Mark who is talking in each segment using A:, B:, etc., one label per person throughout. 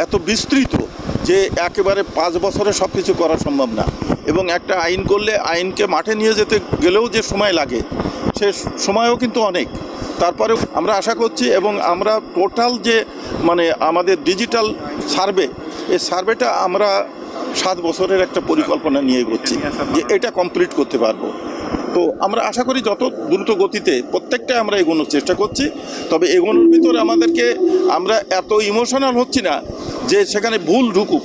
A: এত বিস্তৃত যে একেবারে 5 বছরে সব কিছু করা সম্ভব না, এবং একটা আইন করলে আইনকে মাঠে নিয়ে যেতে গেলেও যে সময় লাগে সে সময়ও কিন্তু অনেক। তারপরে আমরা আশা করছি এবং আমরা টোটাল যে আমাদের ডিজিটাল সার্ভে, এই সার্ভেটা আমরা 7 বছরের একটা পরিকল্পনা নিয়ে এগোচ্ছি যে এটা কমপ্লিট করতে পারবো। তো আমরা আশা করি যত দ্রুত গতিতে প্রত্যেকটা আমরা এগোনোর চেষ্টা করছি। তবে এগোনোর ভিতরে আমরা এত ইমোশনাল হচ্ছি না যে সেখানে ভুল ঢুকুক,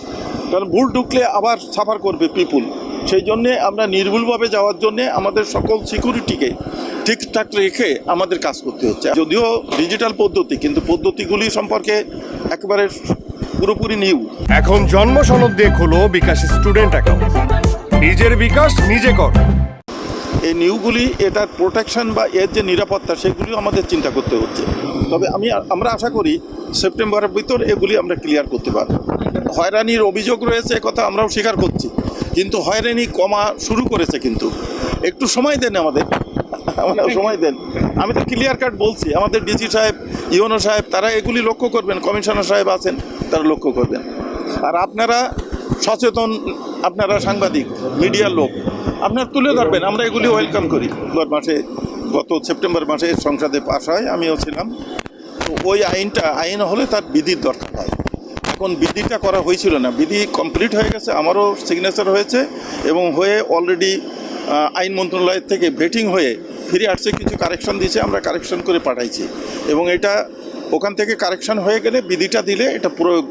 A: কারণ ভুল ঢুকলে আবার সাফার করবে পিপুল। সেই জন্যে আমরা নির্ভুলভাবে যাওয়ার জন্যে আমাদের সকল সিকিউরিটিকে ঠিকঠাক রেখে আমাদের কাজ করতে হচ্ছে। যদিও ডিজিটাল পদ্ধতি, কিন্তু পদ্ধতিগুলি সম্পর্কে একেবারে পুরোপুরি নিউ।
B: এখন জন্ম সনদ দিয়ে খোলো বিকাশ স্টুডেন্ট অ্যাকাউন্ট, নিজের বিকাশ নিজে কর।
A: এই নিউগুলি, এটার প্রোটেকশন বা এর যে নিরাপত্তা, সেগুলিও আমাদের চিন্তা করতে হচ্ছে। তবে আমরা আশা করি সেপ্টেম্বরের ভিতর এগুলি আমরা ক্লিয়ার করতে পারব। হয়রানির অভিযোগ রয়েছে, কথা আমরাও স্বীকার করছি, কিন্তু হয়রানি কমা শুরু করেছে। কিন্তু একটু সময় দেন আমাদের সময় দেন। আমি তো ক্লিয়ার কাট বলছি, আমাদের ডিসি সাহেব, ইওনো সাহেব, তারা এগুলি লক্ষ্য করবেন, কমিশনার সাহেব আছেন, তারা লক্ষ্য করবেন। আর আপনারা সচেতন, আপনারা সাংবাদিক, মিডিয়ার লোক, আপনারা তুলে ধরবেন। আমরা এগুলি ওয়েলকাম করি। গত সেপ্টেম্বর মাসে সংসদে পাশ হয়, আমিও ছিলাম। তো ওই আইন হলে তার বিধির দরকার হয়। এখন বিধিটা করা হয়েছিল না, বিধি কমপ্লিট হয়ে গেছে, আমারও সিগনেচার হয়েছে এবং হয়ে অলরেডি আইন মন্ত্রণালয়ের থেকে ভেটিং হয়ে ফিরে আসছে, কিছু কারেকশন দিয়েছে, আমরা কারেকশন করে পাঠাইছি। এবং এটা ওখান থেকে কারেকশন হয়ে গেলে বিধিটা দিলে এটা প্রয়োগ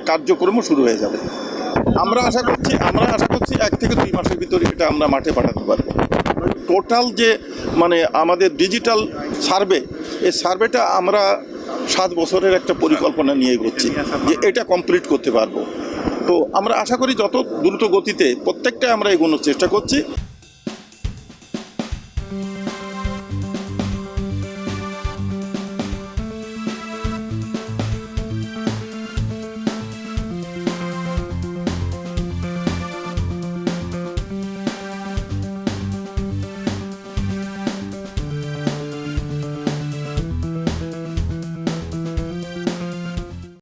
A: কার্যক্রমও শুরু হয়ে যাবে। আমরা আশা করছি 1 থেকে 2 মাসের ভিতরে এটা আমরা মাঠে পাঠাতে পারবো। টোটাল যে আমাদের ডিজিটাল সার্ভে, এই সার্ভেটা আমরা 7 বছরের একটা পরিকল্পনা নিয়ে এগোচ্ছি যে এটা কমপ্লিট করতে পারবো। তো আমরা আশা করি যত দ্রুত গতিতে প্রত্যেকটা আমরা এগোনোর চেষ্টা করছি।